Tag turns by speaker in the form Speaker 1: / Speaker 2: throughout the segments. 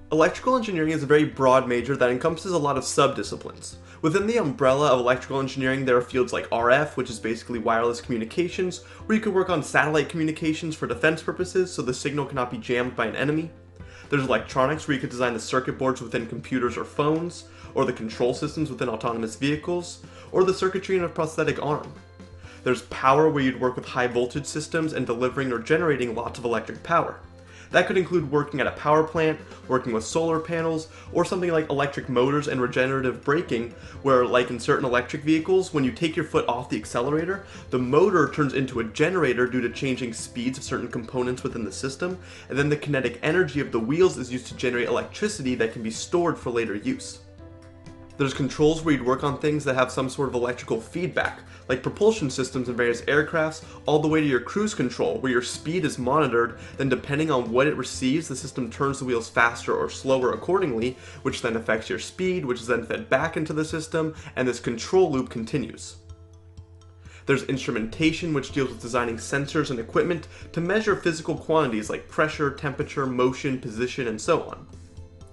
Speaker 1: Electrical engineering is a very broad major that encompasses a lot of sub-disciplines. Within the umbrella of electrical engineering, there are fields like RF, which is basically wireless communications, where you could work on satellite communications for defense purposes so the signal cannot be jammed by an enemy. There's electronics, where you could design the circuit boards within computers or phones, or the control systems within autonomous vehicles, or the circuitry in a prosthetic arm. There's power, where you'd work with high voltage systems and delivering or generating lots of electric power. That could include working at a power plant, working with solar panels, or something like electric motors and regenerative braking, where like in certain electric vehicles, when you take your foot off the accelerator, the motor turns into a generator due to changing speeds of certain components within the system, and then the kinetic energy of the wheels is used to generate electricity that can be stored for later use. There's controls where you'd work on things that have some sort of electrical feedback, like propulsion systems in various aircrafts, all the way to your cruise control, where your speed is monitored, then depending on what it receives, the system turns the wheels faster or slower accordingly, which then affects your speed, which is then fed back into the system, and this control loop continues. There's instrumentation, which deals with designing sensors and equipment to measure physical quantities like pressure, temperature, motion, position, and so on.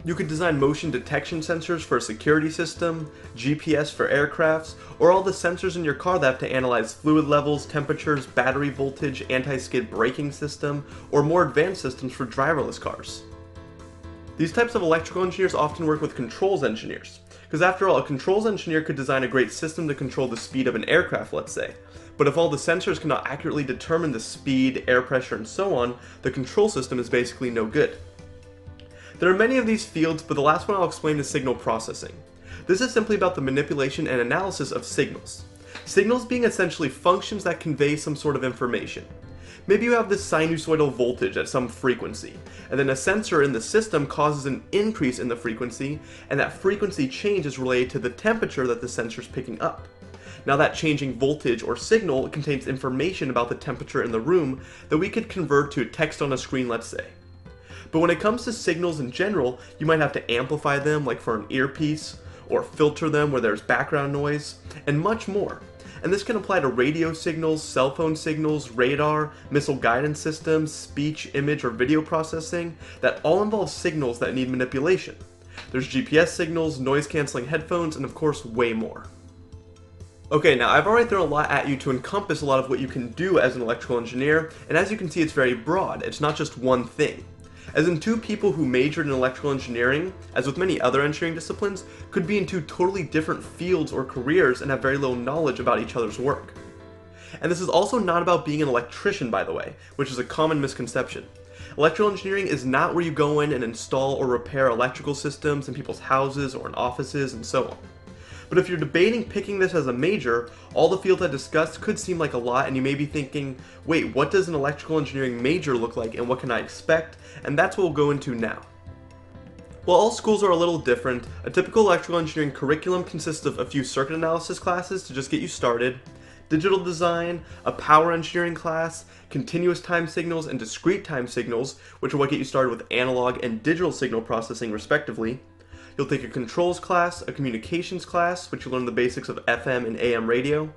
Speaker 1: You could design motion detection sensors for a security system, GPS for aircrafts, or all the sensors in your car that have to analyze fluid levels, temperatures, battery voltage, anti-skid braking system, or more advanced systems for driverless cars. These types of electrical engineers often work with controls engineers, because after all, a controls engineer could design a great system to control the speed of an aircraft, let's say. But if all the sensors cannot accurately determine the speed, air pressure, and so on, the control system is basically no good. There are many of these fields, but the last one I'll explain is signal processing. This is simply about the manipulation and analysis of signals. Signals being essentially functions that convey some sort of information. Maybe you have this sinusoidal voltage at some frequency, and then a sensor in the system causes an increase in the frequency, and that frequency change is related to the temperature that the sensor is picking up. Now that changing voltage or signal contains information about the temperature in the room that we could convert to text on a screen, let's say. But when it comes to signals in general, you might have to amplify them like for an earpiece, or filter them where there's background noise, and much more. And this can apply to radio signals, cell phone signals, radar, missile guidance systems, speech, image, or video processing that all involve signals that need manipulation. There's GPS signals, noise cancelling headphones, and of course way more. Okay, now I've already thrown a lot at you to encompass a lot of what you can do as an electrical engineer, and as you can see it's very broad, it's not just one thing. As in, two people who majored in electrical engineering, as with many other engineering disciplines, could be in two totally different fields or careers and have very little knowledge about each other's work. And this is also not about being an electrician, by the way, which is a common misconception. Electrical engineering is not where you go in and install or repair electrical systems in people's houses or in offices and so on. But if you're debating picking this as a major, all the fields I discussed could seem like a lot, and you may be thinking, wait, what does an electrical engineering major look like and what can I expect? And that's what we'll go into now. While all schools are a little different, a typical electrical engineering curriculum consists of a few circuit analysis classes to just get you started, digital design, a power engineering class, continuous time signals and discrete time signals, which are what get you started with analog and digital signal processing respectively. You'll take a controls class, a communications class, which you'll learn the basics of FM and AM radio,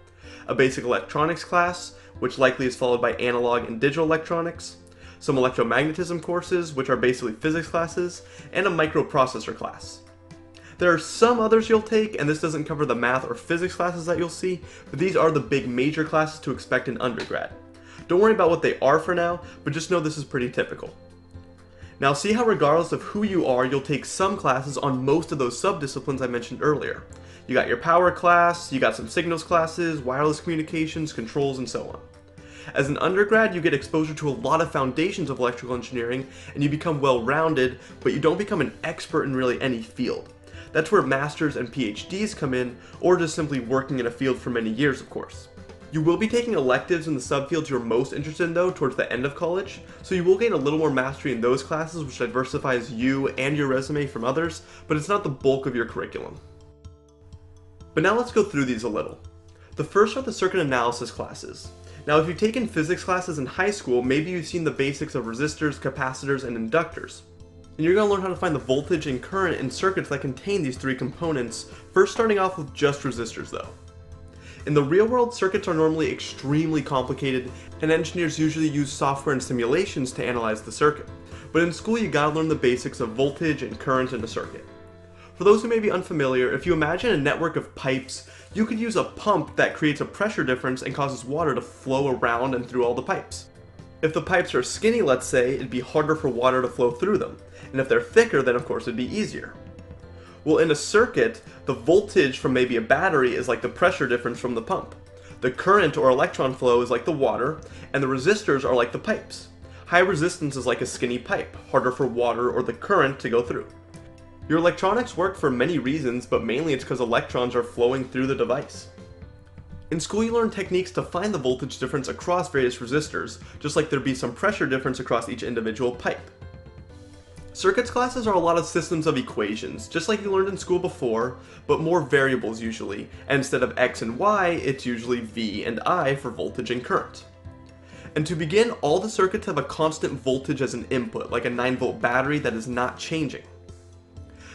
Speaker 1: a basic electronics class, which likely is followed by analog and digital electronics, some electromagnetism courses, which are basically physics classes, and a microprocessor class. There are some others you'll take, and this doesn't cover the math or physics classes that you'll see, but these are the big major classes to expect in undergrad. Don't worry about what they are for now, but just know this is pretty typical. Now see how regardless of who you are, you'll take some classes on most of those sub-disciplines I mentioned earlier. You got your power class, you got some signals classes, wireless communications, controls, and so on. As an undergrad, you get exposure to a lot of foundations of electrical engineering, and you become well-rounded, but you don't become an expert in really any field. That's where masters and PhDs come in, or just simply working in a field for many years, of course. You will be taking electives in the subfields you're most interested in though towards the end of college, so you will gain a little more mastery in those classes, which diversifies you and your resume from others, but it's not the bulk of your curriculum. But now let's go through these a little. The first are the circuit analysis classes. Now if you've taken physics classes in high school, maybe you've seen the basics of resistors, capacitors, and inductors. And you're going to learn how to find the voltage and current in circuits that contain these three components, first starting off with just resistors though. In the real world, circuits are normally extremely complicated, and engineers usually use software and simulations to analyze the circuit. But in school, you gotta learn the basics of voltage and current in a circuit. For those who may be unfamiliar, if you imagine a network of pipes, you could use a pump that creates a pressure difference and causes water to flow around and through all the pipes. If the pipes are skinny, let's say, it'd be harder for water to flow through them. And if they're thicker, then of course it'd be easier. Well, in a circuit, the voltage from maybe a battery is like the pressure difference from the pump. The current or electron flow is like the water, and the resistors are like the pipes. High resistance is like a skinny pipe, harder for water or the current to go through. Your electronics work for many reasons, but mainly it's because electrons are flowing through the device. In school, you learn techniques to find the voltage difference across various resistors, just like there'd be some pressure difference across each individual pipe. Circuits classes are a lot of systems of equations, just like you learned in school before, but more variables usually, and instead of x and y, it's usually v and I for voltage and current. And to begin, all the circuits have a constant voltage as an input, like a 9-volt battery that is not changing.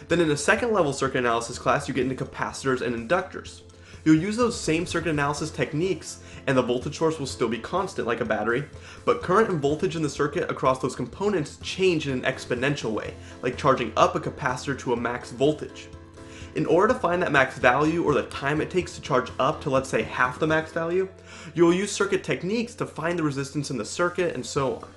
Speaker 1: Then in a second level circuit analysis class, you get into capacitors and inductors. You'll use those same circuit analysis techniques, and the voltage source will still be constant like a battery, but current and voltage in the circuit across those components change in an exponential way, like charging up a capacitor to a max voltage. In order to find that max value, or the time it takes to charge up to, let's say, half the max value, you'll use circuit techniques to find the resistance in the circuit and so on.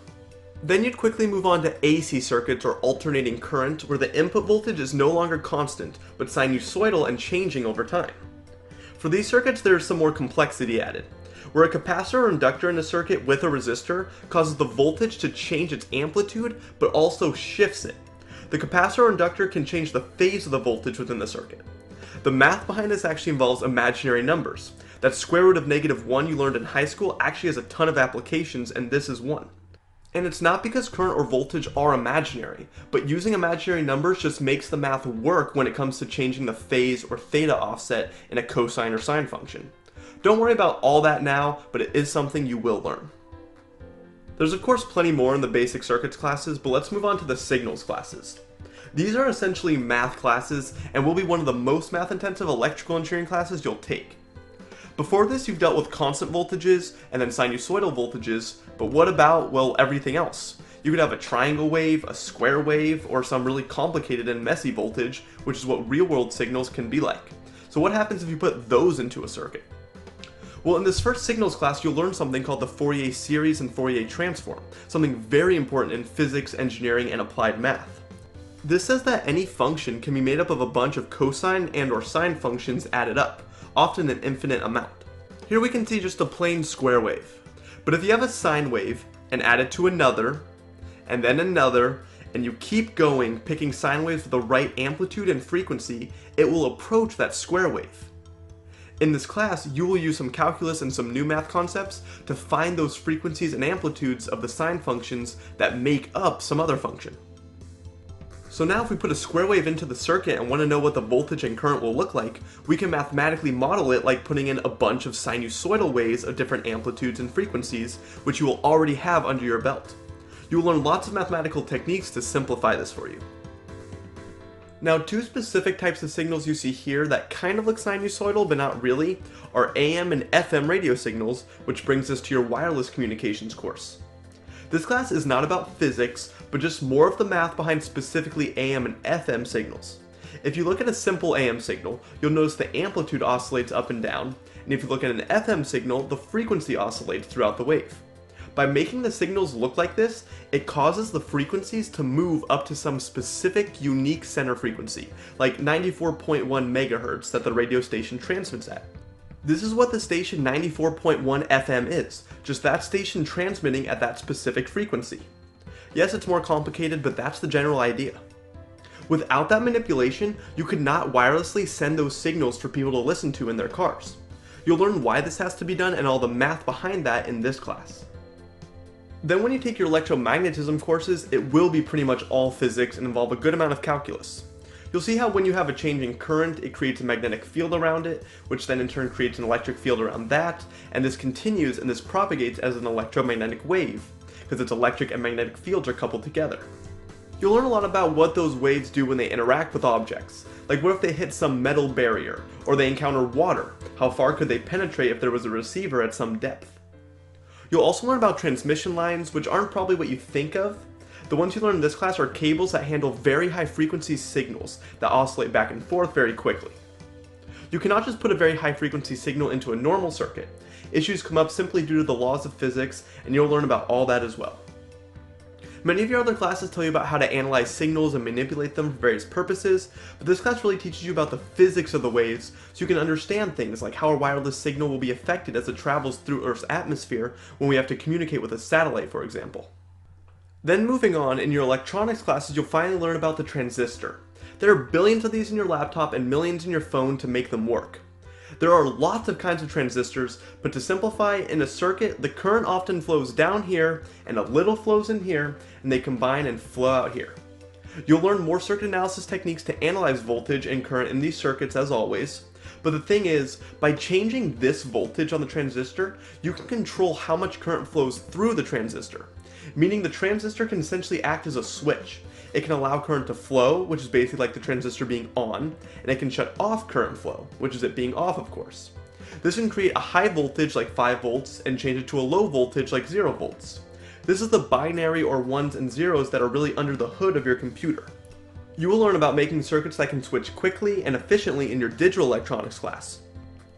Speaker 1: Then you'd quickly move on to AC circuits, or alternating current, where the input voltage is no longer constant, but sinusoidal and changing over time. For these circuits, there is some more complexity added, where a capacitor or inductor in a circuit with a resistor causes the voltage to change its amplitude, but also shifts it. The capacitor or inductor can change the phase of the voltage within the circuit. The math behind this actually involves imaginary numbers. That square root of -1 you learned in high school actually has a ton of applications, and this is one. And it's not because current or voltage are imaginary, but using imaginary numbers just makes the math work when it comes to changing the phase or theta offset in a cosine or sine function. Don't worry about all that now, but it is something you will learn. There's of course plenty more in the basic circuits classes, but let's move on to the signals classes. These are essentially math classes and will be one of the most math intensive electrical engineering classes you'll take. Before this, you've dealt with constant voltages and then sinusoidal voltages, but what about, well, everything else? You could have a triangle wave, a square wave, or some really complicated and messy voltage, which is what real-world signals can be like. So what happens if you put those into a circuit? Well, in this first signals class, you'll learn something called the Fourier series and Fourier transform, something very important in physics, engineering, and applied math. This says that any function can be made up of a bunch of cosine and or sine functions added up, often an infinite amount. Here we can see just a plain square wave. But if you have a sine wave and add it to another, and then another, and you keep going, picking sine waves with the right amplitude and frequency, it will approach that square wave. In this class, you will use some calculus and some new math concepts to find those frequencies and amplitudes of the sine functions that make up some other function. So now if we put a square wave into the circuit and want to know what the voltage and current will look like, we can mathematically model it like putting in a bunch of sinusoidal waves of different amplitudes and frequencies, which you will already have under your belt. You will learn lots of mathematical techniques to simplify this for you. Now, two specific types of signals you see here that kind of look sinusoidal but not really are AM and FM radio signals, which brings us to your wireless communications course. This class is not about physics, but just more of the math behind specifically AM and FM signals. If you look at a simple AM signal, you'll notice the amplitude oscillates up and down, and if you look at an FM signal, the frequency oscillates throughout the wave. By making the signals look like this, it causes the frequencies to move up to some specific unique center frequency, like 94.1 MHz that the radio station transmits at. This is what the station 94.1 FM is, just that station transmitting at that specific frequency. Yes, it's more complicated, but that's the general idea. Without that manipulation, you could not wirelessly send those signals for people to listen to in their cars. You'll learn why this has to be done and all the math behind that in this class. Then when you take your electromagnetism courses, it will be pretty much all physics and involve a good amount of calculus. You'll see how when you have a changing current, it creates a magnetic field around it, which then in turn creates an electric field around that, and this continues and this propagates as an electromagnetic wave, because its electric and magnetic fields are coupled together. You'll learn a lot about what those waves do when they interact with objects. Like what if they hit some metal barrier, or they encounter water? How far could they penetrate if there was a receiver at some depth? You'll also learn about transmission lines, which aren't probably what you think of. The ones you learn in this class are cables that handle very high frequency signals that oscillate back and forth very quickly. You cannot just put a very high frequency signal into a normal circuit. Issues come up simply due to the laws of physics, and you'll learn about all that as well. Many of your other classes tell you about how to analyze signals and manipulate them for various purposes, but this class really teaches you about the physics of the waves so you can understand things like how a wireless signal will be affected as it travels through Earth's atmosphere when we have to communicate with a satellite, for example. Then moving on, in your electronics classes you'll finally learn about the transistor. There are billions of these in your laptop and millions in your phone to make them work. There are lots of kinds of transistors, but to simplify, in a circuit, the current often flows down here, and a little flows in here, and they combine and flow out here. You'll learn more circuit analysis techniques to analyze voltage and current in these circuits as always, but the thing is, by changing this voltage on the transistor, you can control how much current flows through the transistor, meaning the transistor can essentially act as a switch. It can allow current to flow, which is basically like the transistor being on, and it can shut off current flow, which is it being off, of course. This can create a high voltage like 5 volts and change it to a low voltage like 0 volts. This is the binary or ones and zeros that are really under the hood of your computer. You will learn about making circuits that can switch quickly and efficiently in your digital electronics class.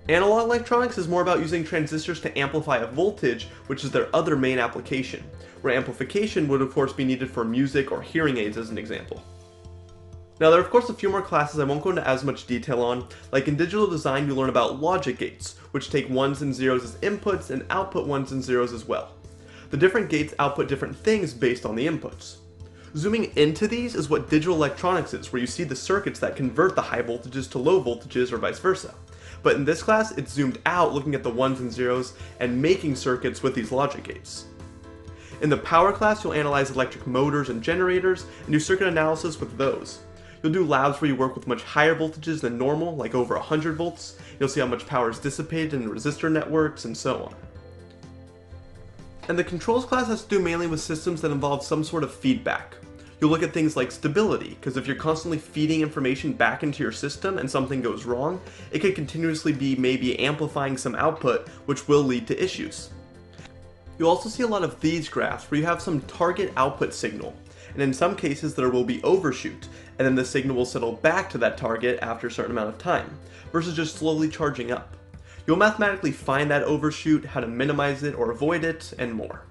Speaker 1: Analog electronics is more about using transistors to amplify a voltage, which is their other main application, where amplification would of course be needed for music or hearing aids as an example. Now there are of course a few more classes I won't go into as much detail on, like in digital design you'll learn about logic gates, which take ones and zeros as inputs and output ones and zeros as well. The different gates output different things based on the inputs. Zooming into these is what digital electronics is, where you see the circuits that convert the high voltages to low voltages or vice versa. But in this class, it's zoomed out looking at the ones and zeros and making circuits with these logic gates. In the power class, you'll analyze electric motors and generators and do circuit analysis with those. You'll do labs where you work with much higher voltages than normal, like over 100 volts. You'll see how much power is dissipated in resistor networks and so on. And the controls class has to do mainly with systems that involve some sort of feedback. You'll look at things like stability, because if you're constantly feeding information back into your system and something goes wrong, it could continuously be maybe amplifying some output, which will lead to issues. You'll also see a lot of these graphs where you have some target output signal, and in some cases there will be overshoot, and then the signal will settle back to that target after a certain amount of time, versus just slowly charging up. You'll mathematically find that overshoot, how to minimize it or avoid it, and more.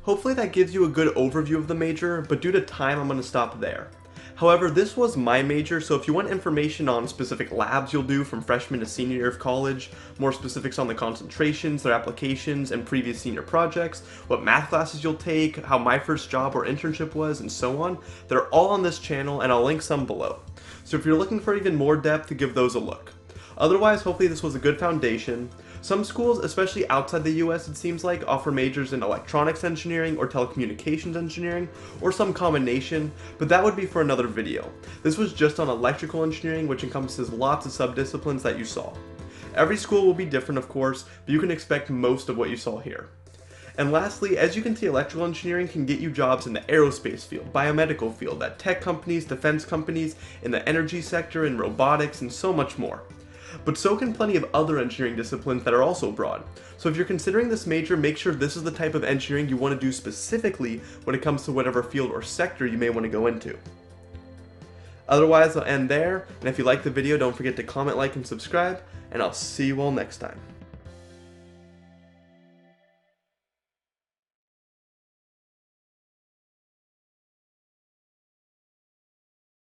Speaker 1: Hopefully that gives you a good overview of the major, but due to time I'm going to stop there. However, this was my major, so if you want information on specific labs you'll do from freshman to senior year of college, more specifics on the concentrations, their applications, and previous senior projects, what math classes you'll take, how my first job or internship was, and so on, they're all on this channel and I'll link some below. So if you're looking for even more depth, give those a look. Otherwise, hopefully this was a good foundation. Some schools, especially outside the US it seems like, offer majors in electronics engineering or telecommunications engineering, or some combination, but that would be for another video. This was just on electrical engineering, which encompasses lots of subdisciplines that you saw. Every school will be different of course, but you can expect most of what you saw here. And lastly, as you can see, electrical engineering can get you jobs in the aerospace field, biomedical field, at tech companies, defense companies, in the energy sector, in robotics, and so much more. But so can plenty of other engineering disciplines that are also broad. So if you're considering this major, make sure this is the type of engineering you want to do specifically when it comes to whatever field or sector you may want to go into. Otherwise, I'll end there, and if you liked the video, don't forget to comment, like, and subscribe, and I'll see you all next time.